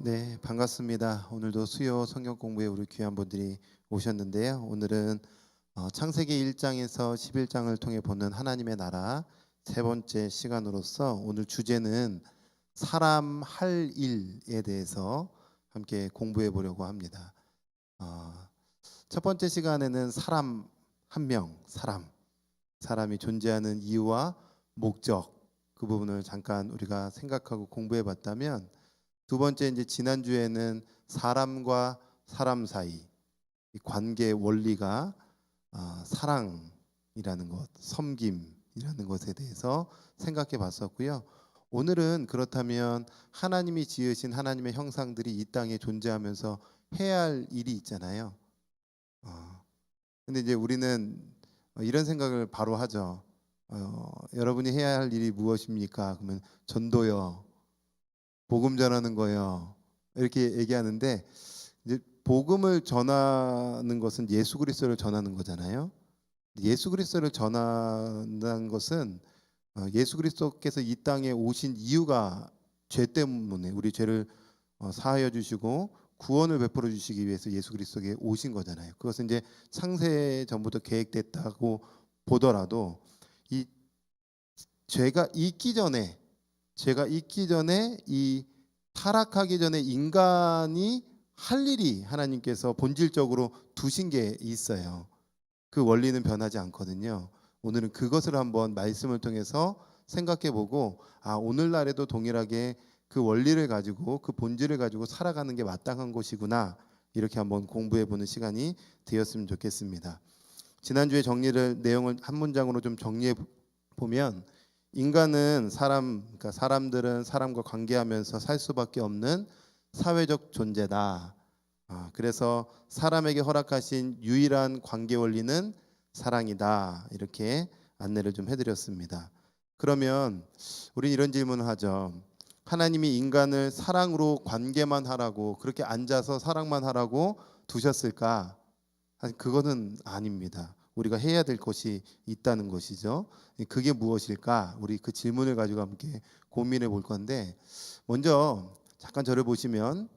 네, 반갑습니다. 오늘도 수요 성경 공부에 우리 귀한 분들이 오셨는데요. 오늘은 창세기 1장에서 11장을 통해 보는 하나님의 나라 세 번째 시간으로서 오늘 주제는 사람 할 일에 대해서 함께 공부해 보려고 합니다. 어, 첫 번째 시간에는 사람 한 명, 사람이 존재하는 이유와 목적 그 부분을 잠깐 우리가 생각하고 공부해 봤다면, 두 번째 이제 지난주에는 사람과 사람 사이 이 관계 원리가 사랑이라는 것, 섬김이라는 것에 대해서 생각해 봤었고요. 오늘은 그렇다면 하나님이 지으신 하나님의 형상들이 이 땅에 존재하면서 해야 할 일이 있잖아요. 근데 이제 우리는 이런 생각을 바로 하죠. 여러분이 해야 할 일이 무엇입니까? 그러면 전도요, 복음 전하는 거요, 이렇게 얘기하는데, 이제 복음을 전하는 것은 예수 그리스도를 전하는 거잖아요. 예수 그리스도를 전하는 것은 예수 그리스도께서 이 땅에 오신 이유가 죄 때문에 우리 죄를 사하여 주시고 구원을 베풀어 주시기 위해서 예수 그리스도께 오신 거잖아요. 그것은 이제 창세 전부터 계획됐다고 보더라도 이 죄가 있기 전에 이 타락하기 전에 인간이 할 일이 하나님께서 본질적으로 두신 게 있어요. 그 원리는 변하지 않거든요. 오늘은 그것을 한번 말씀을 통해서 생각해 보고, 오늘날에도 동일하게 그 원리를 가지고 그 본질을 가지고 살아가는 게 마땅한 것이구나, 이렇게 한번 공부해 보는 시간이 되었으면 좋겠습니다. 지난주에 내용을 한 문장으로 좀 정리해 보면, 인간은 그러니까 사람들은 사람과 관계하면서 살 수밖에 없는 사회적 존재다. 그래서 사람에게 허락하신 유일한 관계 원리는 사랑이다. 이렇게 안내를 좀 해드렸습니다. 그러면 우리 이런 질문을 하죠. 하나님이 인간을 사랑으로 관계만 하라고, 그렇게 앉아서 사랑만 하라고 두셨을까? 사실 그거는 아닙니다. 우리가 해야 될 것이 있다는 것이죠. 그게 무엇일까? 우리 그 질문을 가지고 함께 고민해 볼 건데, 먼저 잠깐 저를 보시면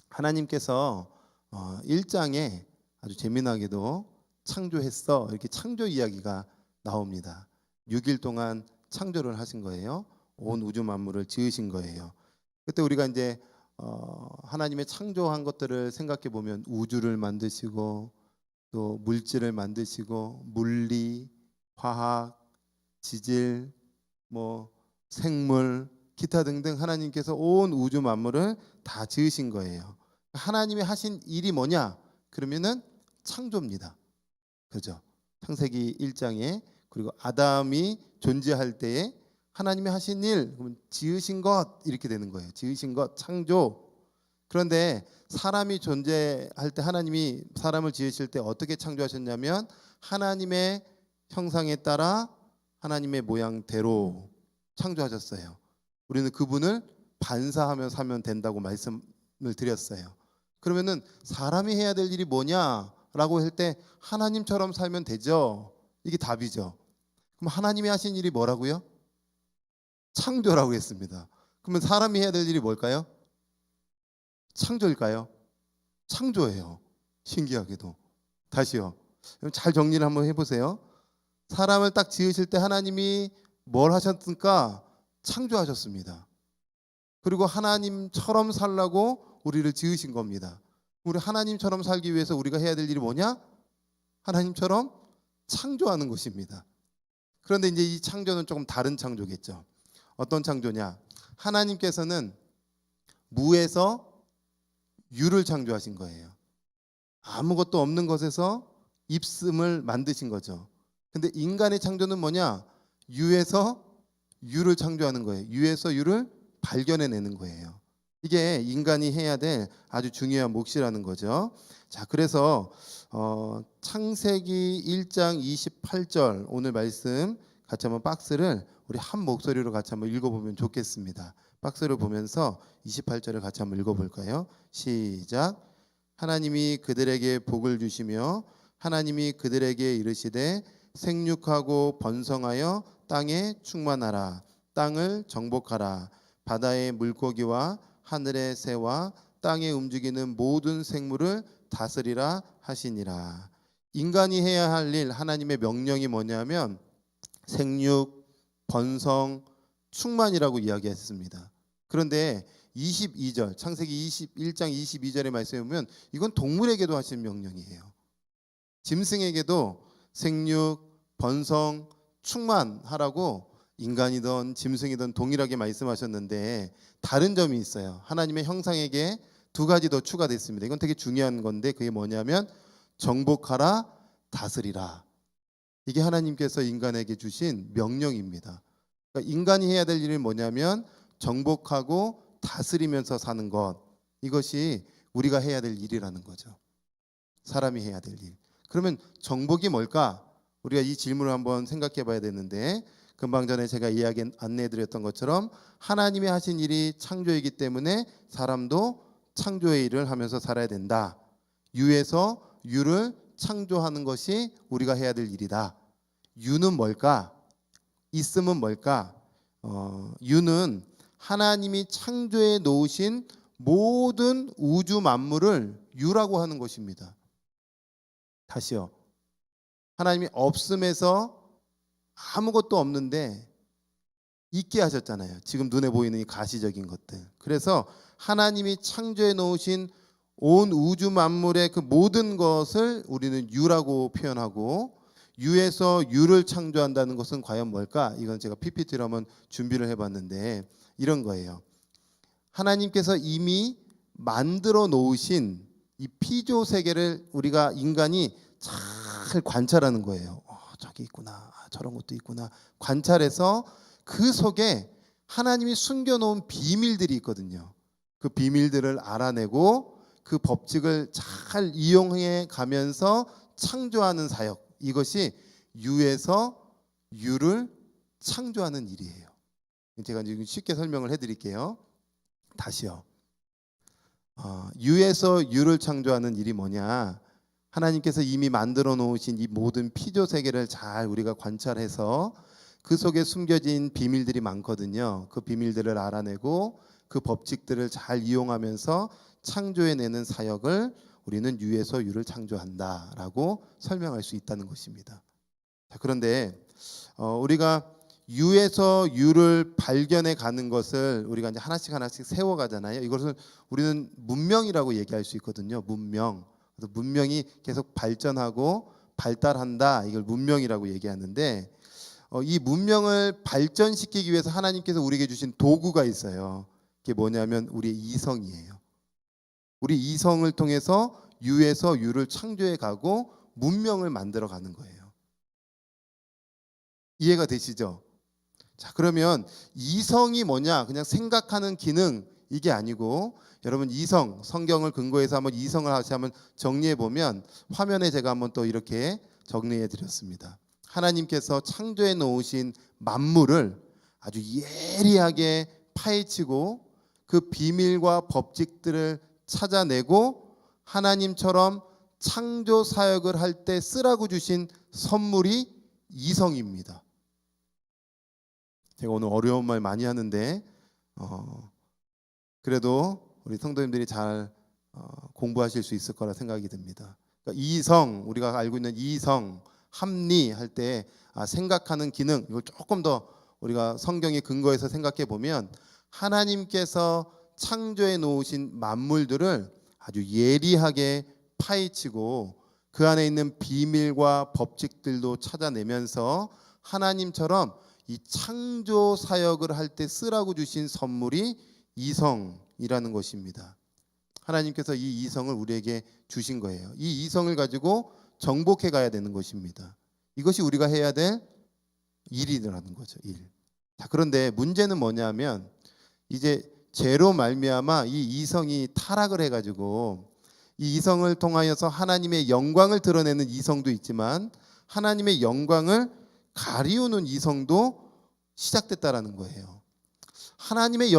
하나님께서 1장에 아주 재미나게도 창조했어, 이렇게 창조 이야기가 나옵니다. 6일 동안 창조를 하신 거예요. 온 우주 만물을 지으신 거예요. 그때 우리가 이제 하나님의 창조한 것들을 생각해 보면, 우주를 만드시고 또 물질을 만드시고 물리, 화학, 지질, 뭐 생물, 기타 등등 하나님께서 온 우주 만물을 다 지으신 거예요. 하나님이 하신 일이 뭐냐? 그러면은 창조입니다. 그죠? 창세기 1장에, 그리고 아담이 존재할 때에 하나님이 하신 일, 그러면 지으신 것, 이렇게 되는 거예요. 지으신 것, 창조. 그런데 사람이 존재할 때, 하나님이 사람을 지으실 때 어떻게 창조하셨냐면, 하나님의 형상에 따라 하나님의 모양대로 창조하셨어요. 우리는 그분을 반사하며 살면 된다고 말씀을 드렸어요. 그러면은 사람이 해야 될 일이 뭐냐라고 할 때, 하나님처럼 살면 되죠. 이게 답이죠. 그럼 하나님이 하신 일이 뭐라고요? 창조라고 했습니다. 그러면 사람이 해야 될 일이 뭘까요? 창조일까요? 창조예요. 신기하게도. 다시요. 잘 정리를 한번 해보세요. 사람을 딱 지으실 때 하나님이 뭘 하셨습니까? 창조하셨습니다. 그리고 하나님처럼 살라고 우리를 지으신 겁니다. 우리 하나님처럼 살기 위해서 우리가 해야 될 일이 뭐냐? 하나님처럼 창조하는 것입니다. 그런데 이제 이 창조는 조금 다른 창조겠죠. 어떤 창조냐? 하나님께서는 무에서 유를 창조하신 거예요. 아무것도 없는 것에서 입슴을 만드신 거죠. 근데 인간의 창조는 뭐냐? 유에서 유를 창조하는 거예요. 유에서 유를 발견해내는 거예요. 이게 인간이 해야 될 아주 중요한 몫이라는 거죠. 자, 그래서 창세기 1장 28절 오늘 말씀 같이 한번 박스를 우리 한 목소리로 같이 한번 읽어보면 좋겠습니다. 박스를 보면서 28절을 같이 한번 읽어볼까요? 시작. 하나님이 그들에게 복을 주시며 하나님이 그들에게 이르시되 생육하고 번성하여 땅에 충만하라. 땅을 정복하라. 바다의 물고기와 하늘의 새와 땅에 움직이는 모든 생물을 다스리라 하시니라. 인간이 해야 할 일, 하나님의 명령이 뭐냐면 생육, 번성, 충만이라고 이야기했습니다. 그런데 22절, 창세기 21장 22절의 말씀에 보면 이건 동물에게도 하신 명령이에요. 짐승에게도 생육, 번성, 충만하라고 인간이든 짐승이든 동일하게 말씀하셨는데 다른 점이 있어요. 하나님의 형상에게 두 가지 더 추가됐습니다. 이건 되게 중요한 건데 그게 뭐냐면 정복하라, 다스리라. 이게 하나님께서 인간에게 주신 명령입니다. 그러니까 인간이 해야 될 일은 뭐냐면 정복하고 다스리면서 사는 것. 이것이 우리가 해야 될 일이라는 거죠. 사람이 해야 될 일. 그러면 정복이 뭘까? 우리가 이 질문을 한번 생각해 봐야 되는데 금방 전에 제가 이야기 안내해 드렸던 것처럼 하나님이 하신 일이 창조이기 때문에 사람도 창조의 일을 하면서 살아야 된다. 유에서 유를 창조하는 것이 우리가 해야 될 일이다. 유는 뭘까? 있음은 뭘까? 유는 하나님이 창조해 놓으신 모든 우주 만물을 유라고 하는 것입니다. 다시요. 하나님이 없음에서 아무것도 없는데 있게 하셨잖아요. 지금 눈에 보이는 이 가시적인 것들. 그래서 하나님이 창조해 놓으신 온 우주 만물의 그 모든 것을 우리는 유라고 표현하고 유에서 유를 창조한다는 것은 과연 뭘까? 이건 제가 PPT로 한번 준비를 해봤는데 이런 거예요. 하나님께서 이미 만들어 놓으신 이 피조 세계를 우리가 인간이 잘 관찰하는 거예요. 저기 있구나, 저런 것도 있구나. 관찰해서 그 속에 하나님이 숨겨놓은 비밀들이 있거든요. 그 비밀들을 알아내고 그 법칙을 잘 이용해 가면서 창조하는 사역. 이것이 유에서 유를 창조하는 일이에요. 제가 지금 쉽게 설명을 해드릴게요. 다시요. 유에서 유를 창조하는 일이 뭐냐? 하나님께서 이미 만들어 놓으신 이 모든 피조 세계를 잘 우리가 관찰해서 그 속에 숨겨진 비밀들이 많거든요. 그 비밀들을 알아내고 그 법칙들을 잘 이용하면서 창조해내는 사역을 우리는 유에서 유를 창조한다라고 설명할 수 있다는 것입니다. 자, 그런데 우리가 유에서 유를 발견해 가는 것을 우리가 이제 하나씩 하나씩 세워가잖아요. 이것을 우리는 문명이라고 얘기할 수 있거든요. 문명. 그래서 문명이 계속 발전하고 발달한다. 이걸 문명이라고 얘기하는데 이 문명을 발전시키기 위해서 하나님께서 우리에게 주신 도구가 있어요. 그게 뭐냐면 우리의 이성이에요. 우리 이성을 통해서 유에서 유를 창조해 가고 문명을 만들어 가는 거예요. 이해가 되시죠? 자, 그러면 이성이 뭐냐? 그냥 생각하는 기능 이게 아니고 여러분 이성, 성경을 근거해서 한번 이성을 다시 한번 정리해 보면 화면에 제가 한번 또 이렇게 정리해 드렸습니다. 하나님께서 창조해 놓으신 만물을 아주 예리하게 파헤치고 그 비밀과 법칙들을 찾아내고 하나님처럼 창조 사역을 할 때 쓰라고 주신 선물이 이성입니다. 제가 오늘 어려운 말 많이 하는데 그래도 우리 성도님들이 잘 공부하실 수 있을 거라 생각이 듭니다. 그러니까 이성, 우리가 알고 있는 이성, 합리 할 때 생각하는 기능, 이걸 조금 더 우리가 성경의 근거에서 생각해 보면 하나님께서 창조해 놓으신 만물들을 아주 예리하게 파헤치고 그 안에 있는 비밀과 법칙들도 찾아내면서 하나님처럼 이 창조 사역을 할 때 쓰라고 주신 선물이 이성이라는 것입니다. 하나님께서 이 이성을 우리에게 주신 거예요. 이 이성을 가지고 정복해 가야 되는 것입니다. 이것이 우리가 해야 될 일이라는 거죠. 일. 자, 그런데 문제는 뭐냐면 이제 죄로 말미암아 이 이성이 타락을 해가지고 이 이성을 통하여서 하나님의 영광을 드러내는 이성도 있지만 하나님의 영광을 가리우는 이성도 시작됐다라는 거예요. 하나님의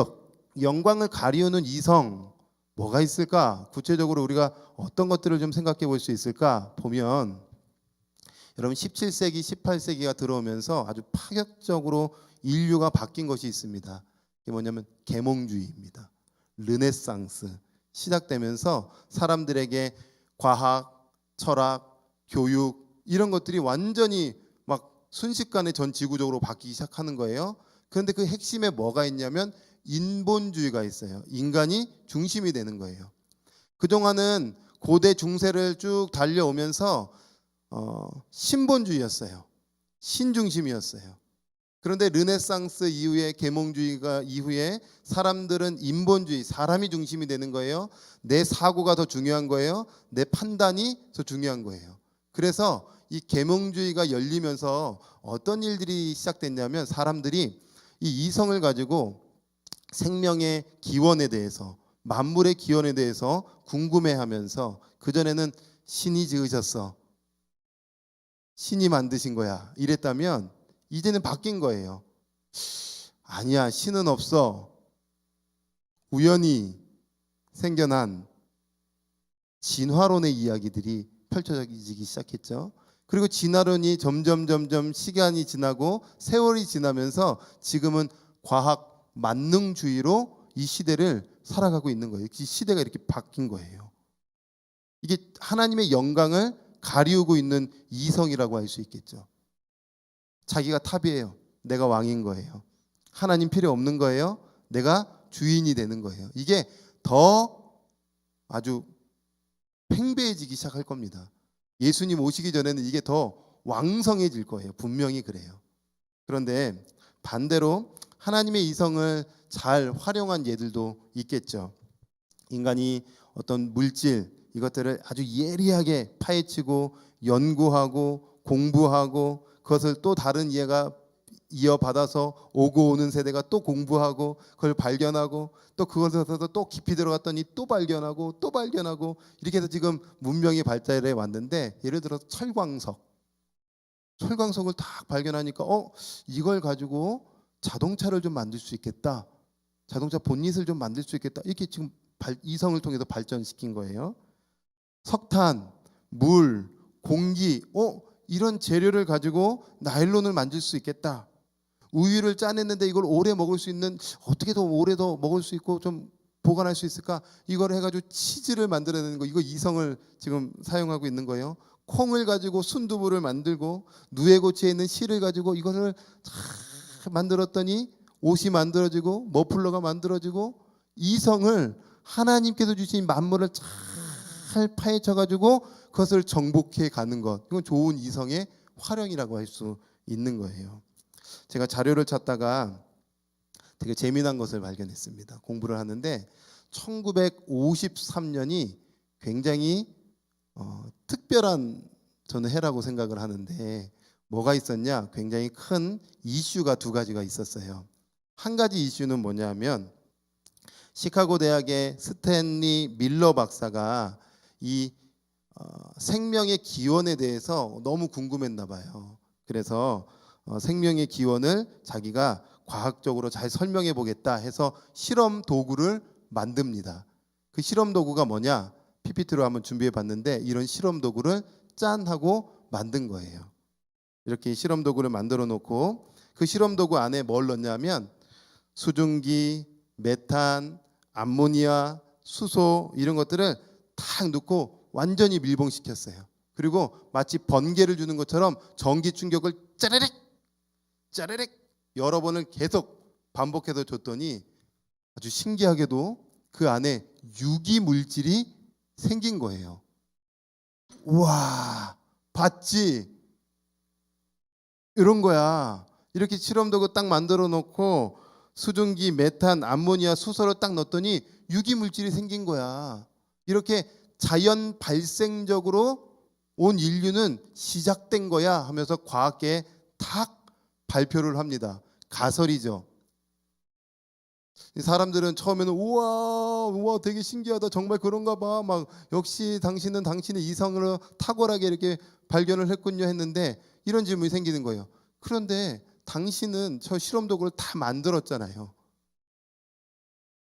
영광을 가리우는 이성 뭐가 있을까? 구체적으로 우리가 어떤 것들을 좀 생각해 볼 수 있을까? 보면 여러분 17세기, 18세기가 들어오면서 아주 파격적으로 인류가 바뀐 것이 있습니다. 이게 뭐냐면 계몽주의입니다. 르네상스 시작되면서 사람들에게 과학, 철학, 교육 이런 것들이 완전히 막 순식간에 전 지구적으로 바뀌기 시작하는 거예요. 그런데 그 핵심에 뭐가 있냐면 인본주의가 있어요. 인간이 중심이 되는 거예요. 그동안은 고대 중세를 쭉 달려오면서 신본주의였어요. 신중심이었어요. 그런데 르네상스 이후에 계몽주의가 이후에 사람들은 인본주의, 사람이 중심이 되는 거예요. 내 사고가 더 중요한 거예요. 내 판단이 더 중요한 거예요. 그래서 이 계몽주의가 열리면서 어떤 일들이 시작됐냐면 사람들이 이 이성을 가지고 생명의 기원에 대해서 만물의 기원에 대해서 궁금해하면서 그전에는 신이 지으셨어. 신이 만드신 거야. 이랬다면 이제는 바뀐 거예요. 아니야, 신은 없어. 우연히 생겨난 진화론의 이야기들이 펼쳐지기 시작했죠. 그리고 진화론이 점점 시간이 지나고 세월이 지나면서 지금은 과학 만능주의로 이 시대를 살아가고 있는 거예요. 이 시대가 이렇게 바뀐 거예요. 이게 하나님의 영광을 가리우고 있는 이성이라고 할 수 있겠죠. 자기가 탑이에요. 내가 왕인 거예요. 하나님 필요 없는 거예요. 내가 주인이 되는 거예요. 이게 더 아주 팽배해지기 시작할 겁니다. 예수님 오시기 전에는 이게 더 왕성해질 거예요. 분명히 그래요. 그런데 반대로 하나님의 이성을 잘 활용한 예들도 있겠죠. 인간이 어떤 물질 이것들을 아주 예리하게 파헤치고 연구하고 공부하고 그것을 또 다른 이해가 이어받아서 오고 오는 세대가 또 공부하고 그걸 발견하고 또 그것에서 또 깊이 들어갔더니 또 발견하고 또 발견하고 이렇게 해서 지금 문명이 발달해 왔는데 예를 들어서 철광석을 딱 발견하니까 이걸 가지고 자동차를 좀 만들 수 있겠다. 자동차 본닛을 좀 만들 수 있겠다. 이렇게 지금 이성을 통해서 발전시킨 거예요. 석탄, 물, 공기, 이런 재료를 가지고 나일론을 만들 수 있겠다. 우유를 짜냈는데 이걸 오래 먹을 수 있는 어떻게 더 오래 더 먹을 수 있고 좀 보관할 수 있을까? 이걸 해가지고 치즈를 만들어내는 거 이거 이성을 지금 사용하고 있는 거예요. 콩을 가지고 순두부를 만들고 누에고치에 있는 실을 가지고 이거를 잘 만들었더니 옷이 만들어지고 머플러가 만들어지고 이성을 하나님께서 주신 만물을 잘 파헤쳐가지고 그것을 정복해 가는 것 이건 좋은 이성의 활용이라고 할 수 있는 거예요. 제가 자료를 찾다가 되게 재미난 것을 발견했습니다. 공부를 하는데 1953년이 굉장히 특별한 저는 해라고 생각을 하는데 뭐가 있었냐? 굉장히 큰 이슈가 두 가지가 있었어요. 한 가지 이슈는 뭐냐면 시카고 대학의 스탠리 밀러 박사가 이 생명의 기원에 대해서 너무 궁금했나 봐요. 그래서 생명의 기원을 자기가 과학적으로 잘 설명해 보겠다 해서 실험 도구를 만듭니다. 그 실험 도구가 뭐냐? PPT로 한번 준비해 봤는데 이런 실험 도구를 짠 하고 만든 거예요. 이렇게 실험 도구를 만들어 놓고 그 실험 도구 안에 뭘 넣냐면 수증기, 메탄, 암모니아, 수소 이런 것들을 탁 넣고 완전히 밀봉시켰어요. 그리고 마치 번개를 주는 것처럼 전기 충격을 짜르륵 짜르륵 여러 번을 계속 반복해서 줬더니 아주 신기하게도 그 안에 유기 물질이 생긴 거예요. 우와, 봤지? 이런 거야. 이렇게 실험도구 딱 만들어 놓고 수증기, 메탄, 암모니아, 수소를 딱 넣었더니 유기 물질이 생긴 거야. 이렇게 자연 발생적으로 온 인류는 시작된 거야 하면서 과학계에 탁 발표를 합니다. 가설이죠. 사람들은 처음에는 우와 되게 신기하다 정말 그런가 봐 막 역시 당신은 당신의 이성으로 탁월하게 이렇게 발견을 했군요 했는데 이런 질문이 생기는 거예요. 그런데 당신은 저 실험 도구를 다 만들었잖아요.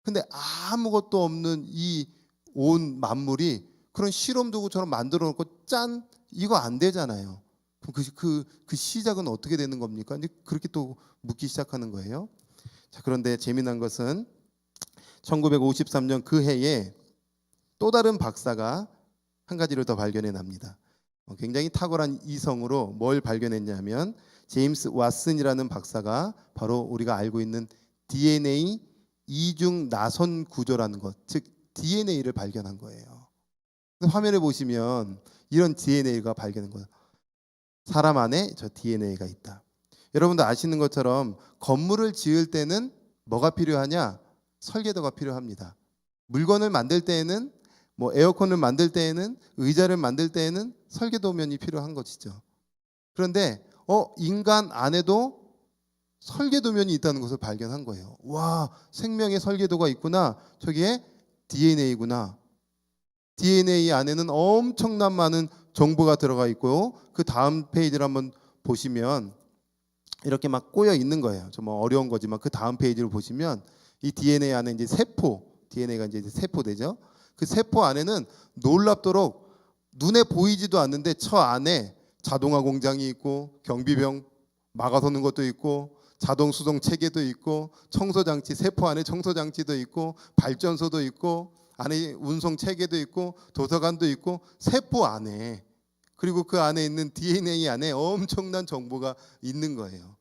근데 아무것도 없는 이 온 만물이 그런 실험 도구처럼 만들어 놓고 짠 이거 안 되잖아요. 그럼 그 시작은 어떻게 되는 겁니까? 근데 그렇게 또 묻기 시작하는 거예요. 자, 그런데 재미난 것은 1953년 그 해에 또 다른 박사가 한 가지를 더 발견해 납니다. 굉장히 탁월한 이성으로 뭘 발견했냐면 제임스 왓슨이라는 박사가 바로 우리가 알고 있는 DNA 이중 나선 구조라는 것, 즉 DNA를 발견한 거예요. 화면에 보시면 이런 DNA가 발견한 거예요. 사람 안에 저 DNA가 있다. 여러분도 아시는 것처럼 건물을 지을 때는 뭐가 필요하냐? 설계도가 필요합니다. 물건을 만들 때에는 뭐 에어컨을 만들 때에는 의자를 만들 때에는 설계도면이 필요한 것이죠. 그런데 인간 안에도 설계도면이 있다는 것을 발견한 거예요. 와, 생명의 설계도가 있구나. 저기에 DNA구나. DNA 안에는 엄청난 많은 정보가 들어가 있고 그 다음 페이지를 한번 보시면 이렇게 막 꼬여 있는 거예요. 좀 어려운 거지만 그 다음 페이지를 보시면 이 DNA 안에 이제 DNA가 이제 세포 되죠. 그 세포 안에는 놀랍도록 눈에 보이지도 않는데 저 안에 자동화 공장이 있고 경비병 막아서는 것도 있고 자동 수동 체계도 있고 청소장치, 세포 안에 청소장치도 있고 발전소도 있고 안에 운송 체계도 있고 도서관도 있고 세포 안에, 그리고 그 안에 있는 DNA 안에 엄청난 정보가 있는 거예요.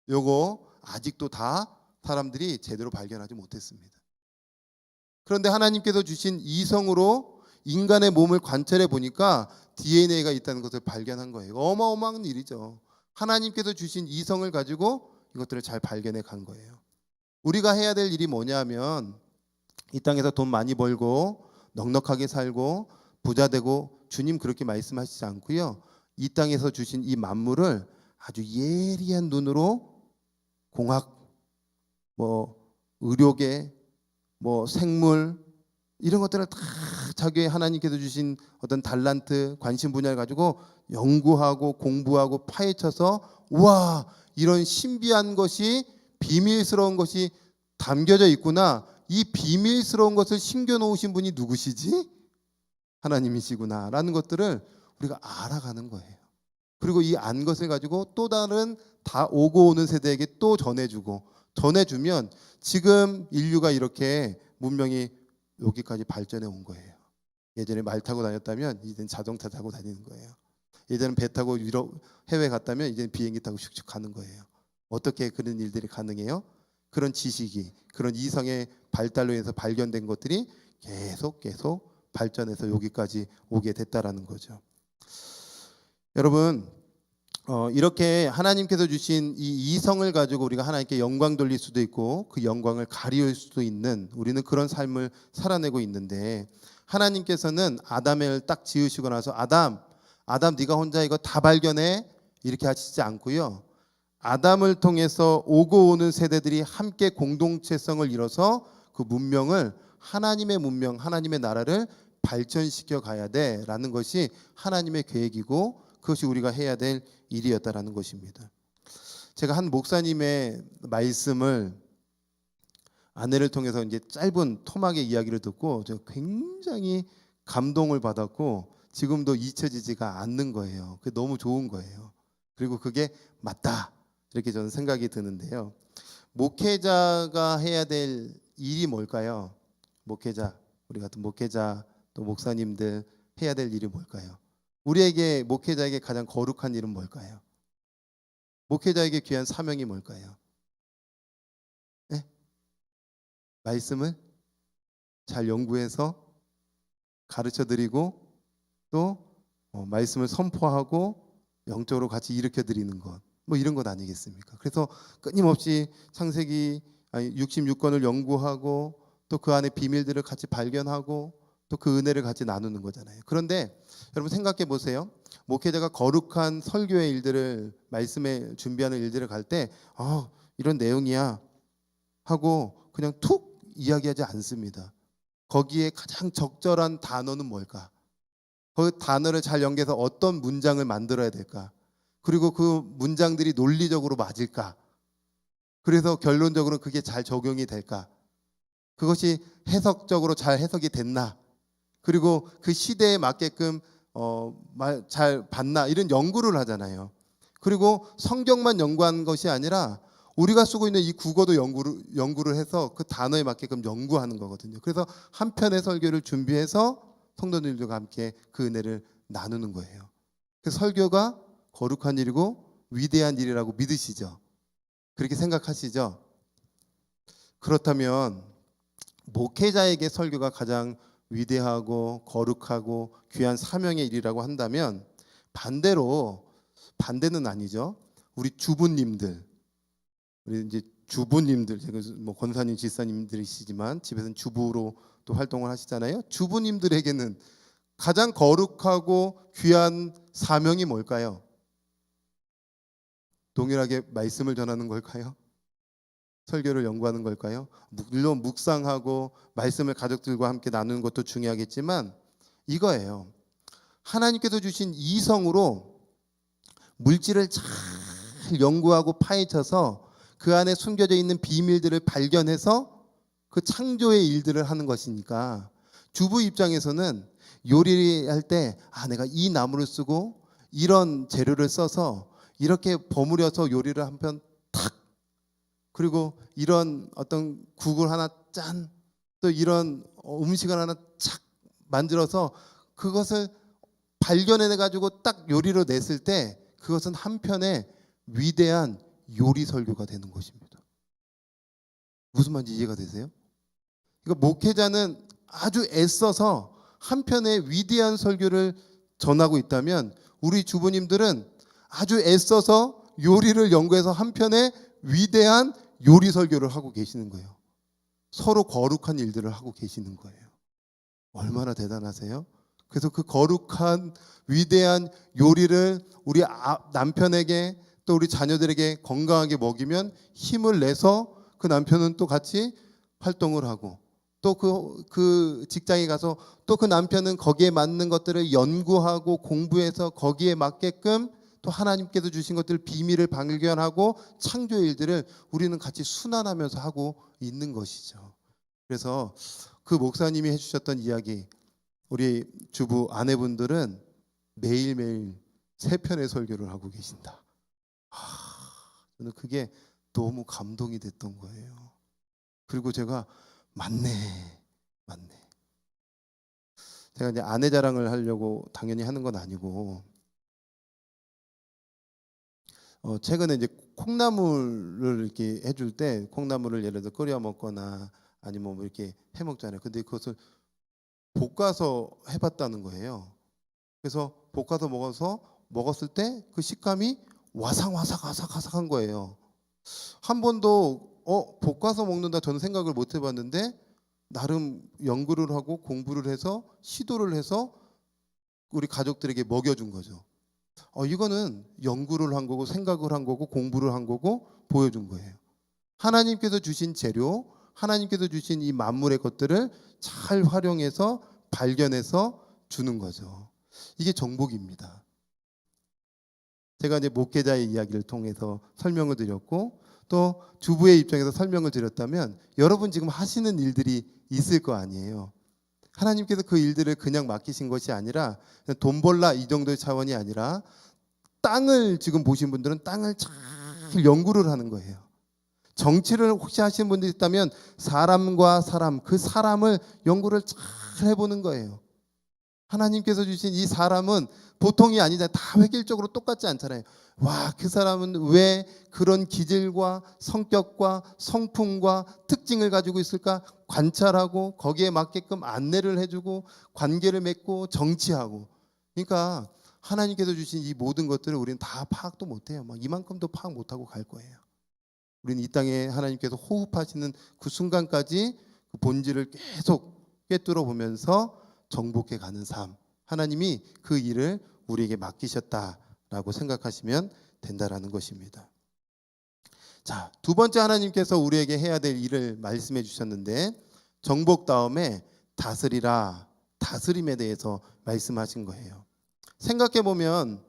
요거 아직도 다 사람들이 제대로 발견하지 못했습니다. 그런데 하나님께서 주신 이성으로 인간의 몸을 관찰해 보니까 DNA가 있다는 것을 발견한 거예요. 어마어마한 일이죠. 하나님께서 주신 이성을 가지고 이것들을 잘 발견해 간 거예요. 우리가 해야 될 일이 뭐냐면 이 땅에서 돈 많이 벌고 넉넉하게 살고 부자 되고 주님 그렇게 말씀하시지 않고요. 이 땅에서 주신 이 만물을 아주 예리한 눈으로 공학, 의료계, 생물 이런 것들을 다 자기의 하나님께서 주신 어떤 달란트, 관심 분야를 가지고 연구하고 공부하고 파헤쳐서 와, 이런 신비한 것이 비밀스러운 것이 담겨져 있구나. 이 비밀스러운 것을 심겨놓으신 분이 누구시지? 하나님이시구나라는 것들을 우리가 알아가는 거예요. 그리고 이 안 것을 가지고 또 다른 다 오고 오는 세대에게 또 전해주면 지금 인류가 이렇게 문명이 여기까지 발전해 온 거예요. 예전에 말 타고 다녔다면 이제는 자동차 타고 다니는 거예요. 예전에 배 타고 유럽 해외 갔다면 이제는 비행기 타고 슉슉 가는 거예요. 어떻게 그런 일들이 가능해요? 그런 지식이, 그런 이성의 발달로 인해서 발견된 것들이 계속 발전해서 여기까지 오게 됐다라는 거죠. 여러분, 이렇게 하나님께서 주신 이 이성을 가지고 우리가 하나님께 영광 돌릴 수도 있고 그 영광을 가리울 수도 있는, 우리는 그런 삶을 살아내고 있는데, 하나님께서는 아담을 딱 지으시고 나서 아담 네가 혼자 이거 다 발견해 이렇게 하시지 않고요. 아담을 통해서 오고 오는 세대들이 함께 공동체성을 이뤄서 그 문명을, 하나님의 문명, 하나님의 나라를 발전시켜 가야 돼라는 것이 하나님의 계획이고 그것이 우리가 해야 될 일이었다라는 것입니다. 제가 한 목사님의 말씀을 아내를 통해서 이제 짧은 토막의 이야기를 듣고 제가 굉장히 감동을 받았고 지금도 잊혀지지가 않는 거예요. 그게 너무 좋은 거예요. 그리고 그게 맞다 이렇게 저는 생각이 드는데요. 목회자가 해야 될 일이 뭘까요? 목회자, 우리 같은 목회자 또 목사님들 해야 될 일이 뭘까요? 우리에게 목회자에게 가장 거룩한 일은 뭘까요? 목회자에게 귀한 사명이 뭘까요? 네? 말씀을 잘 연구해서 가르쳐드리고 또 말씀을 선포하고 영적으로 같이 일으켜드리는 것, 이런 것 아니겠습니까? 그래서 끊임없이 창세기 66권을 연구하고 또 그 안에 비밀들을 같이 발견하고 또 그 은혜를 같이 나누는 거잖아요. 그런데 여러분 생각해 보세요. 목회자가 거룩한 설교의 일들을, 말씀에 준비하는 일들을 갈 때 이런 내용이야 하고 그냥 툭 이야기하지 않습니다. 거기에 가장 적절한 단어는 뭘까? 그 단어를 잘 연계해서 어떤 문장을 만들어야 될까? 그리고 그 문장들이 논리적으로 맞을까? 그래서 결론적으로 그게 잘 적용이 될까? 그것이 해석적으로 잘 해석이 됐나? 그리고 그 시대에 맞게끔 잘 봤나? 이런 연구를 하잖아요. 그리고 성경만 연구한 것이 아니라 우리가 쓰고 있는 이 국어도 연구를 해서 그 단어에 맞게끔 연구하는 거거든요. 그래서 한 편의 설교를 준비해서 성도님들과 함께 그 은혜를 나누는 거예요. 그 설교가 거룩한 일이고 위대한 일이라고 믿으시죠? 그렇게 생각하시죠? 그렇다면 목회자에게 설교가 가장 위대하고 거룩하고 귀한 사명의 일이라고 한다면 반대는 아니죠. 우리 주부님들, 우리 이제 주부님들, 제가 뭐 권사님, 지사님들이시지만 집에서는 주부로 또 활동을 하시잖아요. 주부님들에게는 가장 거룩하고 귀한 사명이 뭘까요? 동일하게 말씀을 전하는 걸까요? 설교를 연구하는 걸까요? 물론 묵상하고 말씀을 가족들과 함께 나누는 것도 중요하겠지만 이거예요. 하나님께서 주신 이성으로 물질을 잘 연구하고 파헤쳐서 그 안에 숨겨져 있는 비밀들을 발견해서 그 창조의 일들을 하는 것이니까 주부 입장에서는 요리할 때 내가 이 나무를 쓰고 이런 재료를 써서 이렇게 버무려서 요리를 한 편 탁, 그리고 이런 어떤 국을 하나 짠, 또 이런 음식을 하나 착 만들어서 그것을 발견해 가지고 딱 요리로 냈을 때 그것은 한편의 위대한 요리 설교가 되는 것입니다. 무슨 말인지 이해가 되세요? 그러니까 목회자는 아주 애써서 한편의 위대한 설교를 전하고 있다면 우리 주부님들은 아주 애써서 요리를 연구해서 한편의 위대한 요리 설교를 하고 계시는 거예요. 서로 거룩한 일들을 하고 계시는 거예요. 얼마나 대단하세요? 그래서 그 거룩한 위대한 요리를 우리 남편에게 또 우리 자녀들에게 건강하게 먹이면 힘을 내서 그 남편은 또 같이 활동을 하고 또 그 직장에 가서 또 그 남편은 거기에 맞는 것들을 연구하고 공부해서 거기에 맞게끔 또 하나님께서 주신 것들 비밀을 발견하고 창조의 일들을 우리는 같이 순환하면서 하고 있는 것이죠. 그래서 그 목사님이 해주셨던 이야기, 우리 주부 아내분들은 매일매일 3편의 설교를 하고 계신다. 저는 그게 너무 감동이 됐던 거예요. 그리고 제가 맞네. 제가 이제 아내 자랑을 하려고 당연히 하는 건 아니고 최근에 이제 콩나물을 이렇게 해줄 때 콩나물을 예를 들어 끓여 먹거나 아니면 뭐 이렇게 해 먹잖아요. 근데 그것을 볶아서 해봤다는 거예요. 그래서 볶아서 먹었을 때 그 식감이 와삭와삭한 거예요. 한 번도 볶아서 먹는다 저는 생각을 못 해봤는데 나름 연구를 하고 공부를 해서 시도를 해서 우리 가족들에게 먹여준 거죠. 이거는 연구를 한 거고 생각을 한 거고 공부를 한 거고 보여준 거예요. 하나님께서 주신 재료, 하나님께서 주신 이 만물의 것들을 잘 활용해서 발견해서 주는 거죠. 이게 정복입니다. 제가 이제 목회자의 이야기를 통해서 설명을 드렸고 또 주부의 입장에서 설명을 드렸다면 여러분 지금 하시는 일들이 있을 거 아니에요. 하나님께서 그 일들을 그냥 맡기신 것이 아니라 돈 벌라 이 정도의 차원이 아니라 땅을 지금 보신 분들은 땅을 잘 연구를 하는 거예요. 정치를 혹시 하시는 분들이 있다면 사람과 사람, 그 사람을 연구를 잘 해보는 거예요. 하나님께서 주신 이 사람은 보통이 아니잖아요. 다 획일적으로 똑같지 않잖아요. 그 사람은 왜 그런 기질과 성격과 성품과 특징을 가지고 있을까 관찰하고 거기에 맞게끔 안내를 해주고 관계를 맺고 정치하고. 그러니까 하나님께서 주신 이 모든 것들을 우리는 다 파악도 못해요. 이만큼도 파악 못하고 갈 거예요. 우리는 이 땅에 하나님께서 호흡하시는 그 순간까지 그 본질을 계속 꿰뚫어 보면서 정복해 가는 삶, 하나님이 그 일을 우리에게 맡기셨다라고 생각하시면 된다라는 것입니다. 자, 두 번째 하나님께서 우리에게 해야 될 일을 말씀해 주셨는데 정복 다음에 다스리라, 다스림에 대해서 말씀하신 거예요. 생각해 보면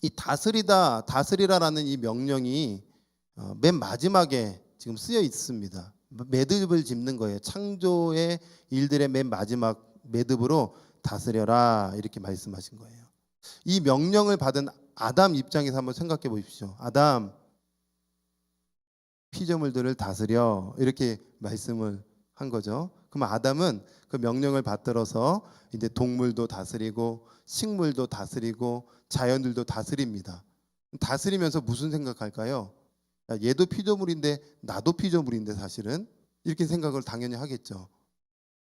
이 다스리라라는 이 명령이 맨 마지막에 지금 쓰여 있습니다. 매듭을 짚는 거예요. 창조의 일들의 맨 마지막 매듭으로 다스려라 이렇게 말씀하신 거예요. 이 명령을 받은 아담 입장에서 한번 생각해 보십시오. 아담, 피조물들을 다스려, 이렇게 말씀을 한 거죠. 그럼 아담은 그 명령을 받들어서 이제 동물도 다스리고 식물도 다스리고 자연들도 다스립니다. 다스리면서 무슨 생각할까요? 야, 얘도 피조물인데 나도 피조물인데 사실은 이렇게 생각을 당연히 하겠죠.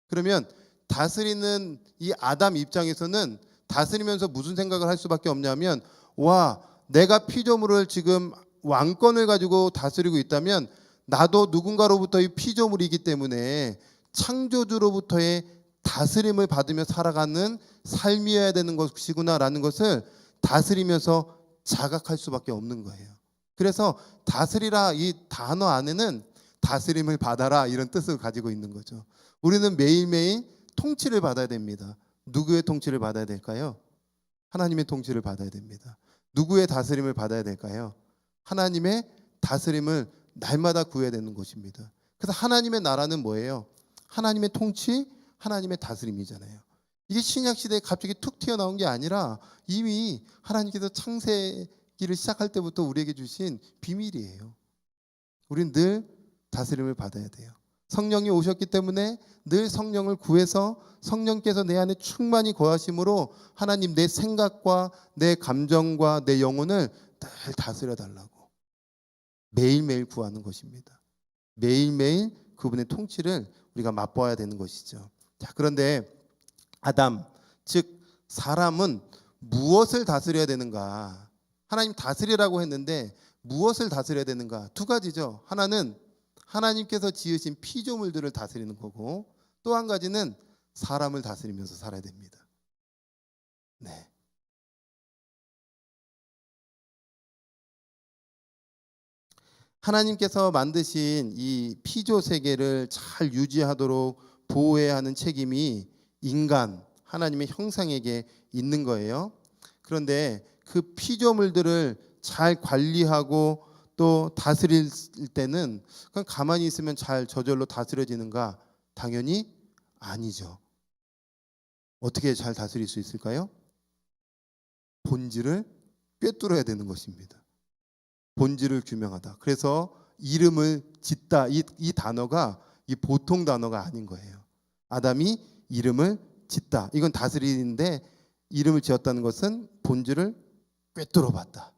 그러면 다스리는 이 아담 입장에서는 다스리면서 무슨 생각을 할 수밖에 없냐면, 와, 내가 피조물을 지금 왕권을 가지고 다스리고 있다면 나도 누군가로부터의 피조물이기 때문에 창조주로부터의 다스림을 받으며 살아가는 삶이어야 되는 것이구나라는 것을 다스리면서 자각할 수밖에 없는 거예요. 그래서 다스리라, 이 단어 안에는 다스림을 받아라, 이런 뜻을 가지고 있는 거죠. 우리는 매일매일 통치를 받아야 됩니다. 누구의 통치를 받아야 될까요? 하나님의 통치를 받아야 됩니다. 누구의 다스림을 받아야 될까요? 하나님의 다스림을 날마다 구해야 되는 것입니다. 그래서 하나님의 나라는 뭐예요? 하나님의 통치, 하나님의 다스림이잖아요. 이게 신약 시대에 갑자기 툭 튀어나온 게 아니라 이미 하나님께서 창세기를 시작할 때부터 우리에게 주신 비밀이에요. 우리는 늘 다스림을 받아야 돼요. 성령이 오셨기 때문에 늘 성령을 구해서 성령께서 내 안에 충만히 거하심으로 하나님, 내 생각과 내 감정과 내 영혼을 늘 다스려 달라고 매일매일 구하는 것입니다. 매일매일 그분의 통치를 우리가 맛보아야 되는 것이죠. 자, 그런데 아담, 즉 사람은 무엇을 다스려야 되는가? 하나님 다스리라고 했는데 무엇을 다스려야 되는가? 두 가지죠. 하나는 하나님께서 지으신 피조물들을 다스리는 거고, 또 한 가지는 사람을 다스리면서 살아야 됩니다. 네. 하나님께서 만드신 이 피조 세계를 잘 유지하도록 보호해야 하는 책임이 인간, 하나님의 형상에게 있는 거예요. 그런데 그 피조물들을 잘 관리하고 또 다스릴 때는 그냥 가만히 있으면 잘 저절로 다스려지는가? 당연히 아니죠. 어떻게 잘 다스릴 수 있을까요? 본질을 꿰뚫어야 되는 것입니다. 본질을 규명하다. 그래서 이름을 짓다, 이 단어가 이 보통 단어가 아닌 거예요. 아담이 이름을 짓다. 이건 다스리는데, 이름을 지었다는 것은 본질을 꿰뚫어 봤다.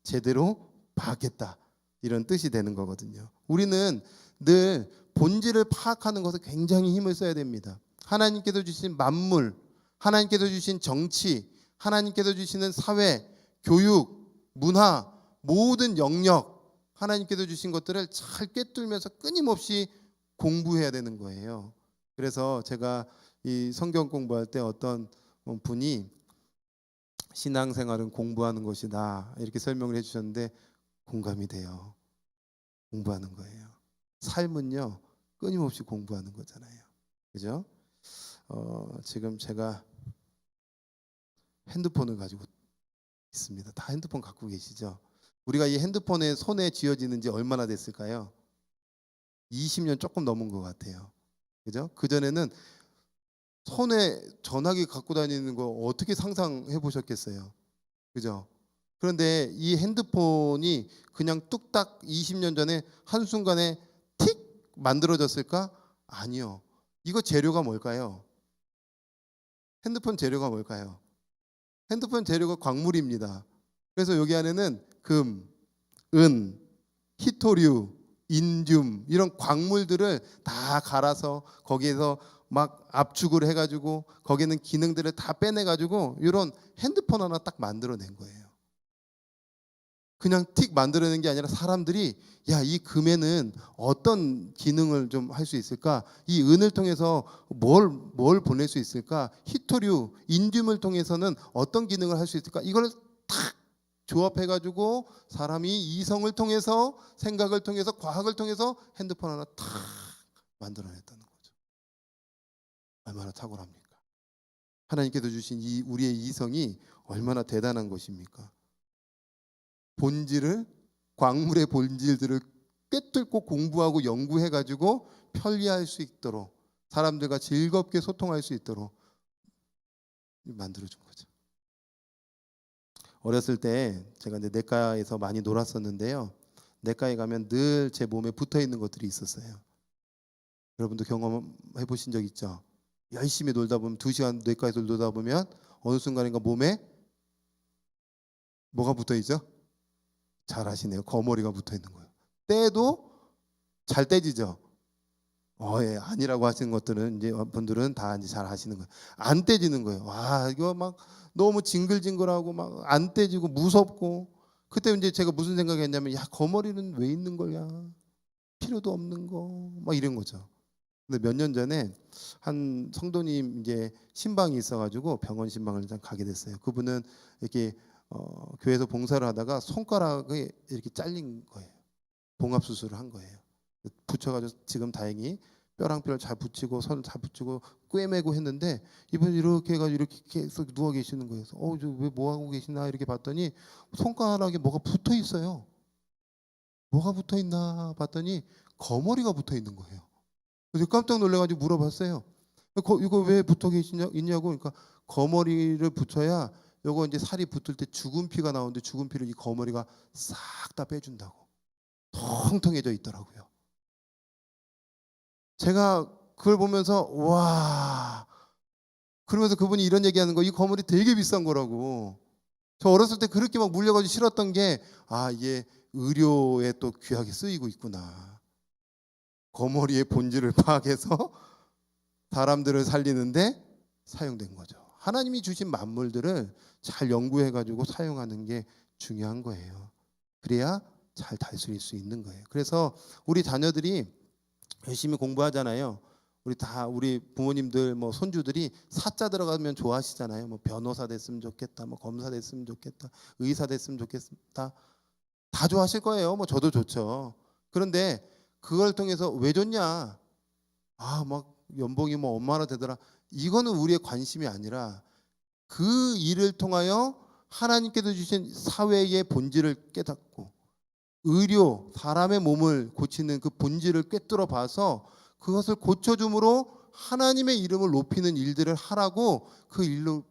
제대로 파악했다. 이런 뜻이 되는 거거든요. 우리는 늘 본질을 파악하는 것에 굉장히 힘을 써야 됩니다. 하나님께서 주신 만물, 하나님께서 주신 정치, 하나님께서 주시는 사회, 교육, 문화, 모든 영역, 하나님께서 주신 것들을 잘 꿰뚫면서 끊임없이 공부해야 되는 거예요. 그래서 제가 이 성경 공부할 때 어떤 분이 신앙생활은 공부하는 것이다, 이렇게 설명을 해주셨는데 공감이 돼요. 공부하는 거예요. 삶은요, 끊임없이 공부하는 거잖아요. 그죠? 지금 제가 핸드폰을 가지고 있습니다. 다 핸드폰 갖고 계시죠? 우리가 이 핸드폰에 손에 쥐어지는 지 얼마나 됐을까요? 20년 조금 넘은 것 같아요. 그죠? 그전에는 손에 전화기 갖고 다니는 거 어떻게 상상해 보셨겠어요? 그죠? 그런데 이 핸드폰이 그냥 뚝딱 20년 전에 한순간에 틱 만들어졌을까? 아니요. 이거 재료가 뭘까요? 핸드폰 재료가 뭘까요? 핸드폰 재료가 광물입니다. 그래서 여기 안에는 금, 은, 히토류, 인듐, 이런 광물들을 다 갈아서 거기에서 막 압축을 해가지고 거기는 기능들을 다 빼내가지고 이런 핸드폰 하나 딱 만들어낸 거예요. 그냥 틱 만들어낸 게 아니라 사람들이, 야, 이 금에는 어떤 기능을 좀 할 수 있을까? 이 은을 통해서 뭘 보낼 수 있을까? 히토류, 인듐을 통해서는 어떤 기능을 할 수 있을까? 이걸 탁 조합해가지고 사람이 이성을 통해서, 생각을 통해서, 과학을 통해서 핸드폰 하나 탁 만들어냈다는 거죠. 얼마나 탁월합니까? 하나님께서 주신 이 우리의 이성이 얼마나 대단한 것입니까? 본질을, 광물의 본질들을 꿰뚫고 공부하고 연구해가지고 편리할 수 있도록, 사람들과 즐겁게 소통할 수 있도록 만들어준 거죠. 어렸을 때 제가 이제 내과에서 많이 놀았었는데요. 내과에 가면 늘 제 몸에 붙어 있는 것들이 있었어요. 여러분도 경험해 보신 적 있죠? 열심히 놀다 보면 2시간 내과에서 놀다 보면 어느 순간인가 몸에 뭐가 붙어 있죠? 잘 아시네요. 거머리가 붙어 있는 거예요. 떼도 잘 떼지죠. 예, 아니라고 하시는 것들은 이제 분들은 다 이제 잘 아시는 거예요. 안 떼지는 거예요. 와, 이거 막 너무 징글징글하고 막 안 떼지고 무섭고 그때 이제 제가 무슨 생각이 했냐면 야, 거머리는 왜 있는 거야? 필요도 없는 거. 막 이런 거죠. 근데 몇 년 전에 한 성도님 이제 신방이 있어가지고 병원 신방을 일단 가게 됐어요. 그분은 이렇게 교회에서 봉사를 하다가 손가락이 이렇게 잘린 거예요. 봉합 수술을 한 거예요. 붙여가지고 지금 다행히 뼈랑 뼈를 잘 붙이고 선을 잘 붙이고 꿰매고 했는데 이분이 이렇게 해가지고 이렇게 계속 누워 계시는 거예요. 왜 뭐 하고 계시나 이렇게 봤더니 손가락에 뭐가 붙어 있어요. 뭐가 붙어 있나 봤더니 거머리가 붙어 있는 거예요. 그래서 깜짝 놀래가지고 물어봤어요. 이거 왜 붙어 있냐고. 그러니까 거머리를 붙여야 요거 이제 살이 붙을 때 죽은 피가 나오는데 죽은 피를 이 거머리가 싹 다 빼준다고. 통통해져 있더라고요. 제가 그걸 보면서 와, 그러면서 그분이 이런 얘기하는 거, 이 거머리 되게 비싼 거라고. 저 어렸을 때 그렇게 막 물려가지고 싫었던 게 이게 의료에 또 귀하게 쓰이고 있구나. 거머리의 본질을 파악해서 사람들을 살리는데 사용된 거죠. 하나님이 주신 만물들을 잘 연구해가지고 사용하는 게 중요한 거예요. 그래야 잘 다스릴 수 있는 거예요. 그래서 우리 자녀들이 열심히 공부하잖아요. 우리 부모님들 뭐 손주들이 사자 들어가면 좋아하시잖아요. 뭐 변호사 됐으면 좋겠다, 뭐 검사 됐으면 좋겠다, 의사 됐으면 좋겠다. 다 좋아하실 거예요. 뭐 저도 좋죠. 그런데 그걸 통해서 왜 좋냐? 막 연봉이 뭐 얼마나 되더라. 이거는 우리의 관심이 아니라 그 일을 통하여 하나님께서 주신 사회의 본질을 깨닫고 의료, 사람의 몸을 고치는 그 본질을 꿰뚫어 봐서 그것을 고쳐줌으로 하나님의 이름을 높이는 일들을 하라고 그 일로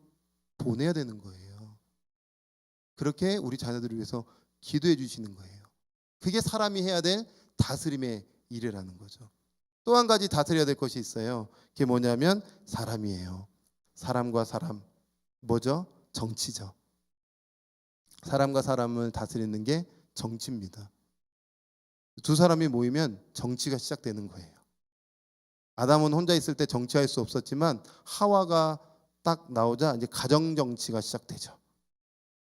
보내야 되는 거예요. 그렇게 우리 자녀들을 위해서 기도해 주시는 거예요. 그게 사람이 해야 될 다스림의 일이라는 거죠. 또 한 가지 다스려야 될 것이 있어요. 그게 뭐냐면 사람이에요. 사람과 사람. 뭐죠? 정치죠. 사람과 사람을 다스리는 게 정치입니다. 두 사람이 모이면 정치가 시작되는 거예요. 아담은 혼자 있을 때 정치할 수 없었지만 하와가 딱 나오자 이제 가정 정치가 시작되죠.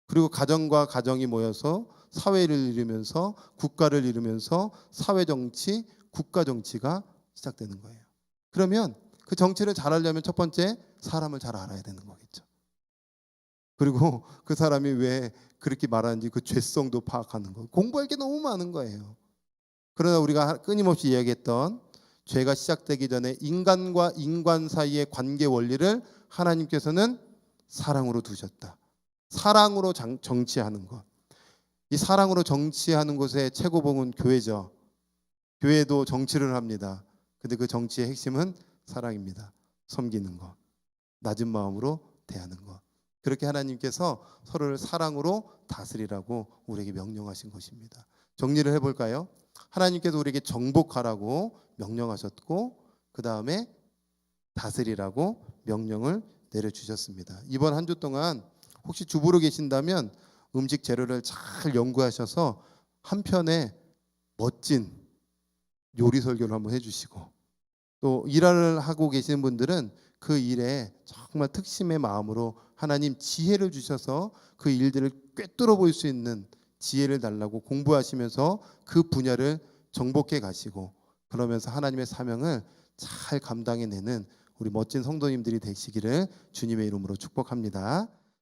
그리고 가정과 가정이 모여서 사회를 이루면서 국가를 이루면서 사회 정치, 국가 정치가 시작되는 거예요. 그러면 그 정치를 잘하려면 첫 번째 사람을 잘 알아야 되는 거겠죠. 그리고 그 사람이 왜 그렇게 말하는지 그 죄성도 파악하는 거. 공부할 게 너무 많은 거예요. 그러나 우리가 끊임없이 이야기했던 죄가 시작되기 전에 인간과 인간 사이의 관계 원리를 하나님께서는 사랑으로 두셨다. 사랑으로 정치하는 것. 이 사랑으로 정치하는 곳의 최고봉은 교회죠. 교회도 정치를 합니다. 근데 그 정치의 핵심은 사랑입니다. 섬기는 것. 낮은 마음으로 대하는 것. 그렇게 하나님께서 서로를 사랑으로 다스리라고 우리에게 명령하신 것입니다. 정리를 해볼까요? 하나님께서 우리에게 정복하라고 명령하셨고 그 다음에 다스리라고 명령을 내려주셨습니다. 이번 한 주 동안 혹시 주부로 계신다면 음식 재료를 잘 연구하셔서 한 편의 멋진 요리 설교를 한번 해주시고 또 일을 하고 계시는 분들은 그 일에 정말 특심의 마음으로 하나님 지혜를 주셔서 그 일들을 꿰뚫어 볼 수 있는 지혜를 달라고 공부하시면서 그 분야를 정복해 가시고 그러면서 하나님의 사명을 잘 감당해내는 우리 멋진 성도님들이 되시기를 주님의 이름으로 축복합니다.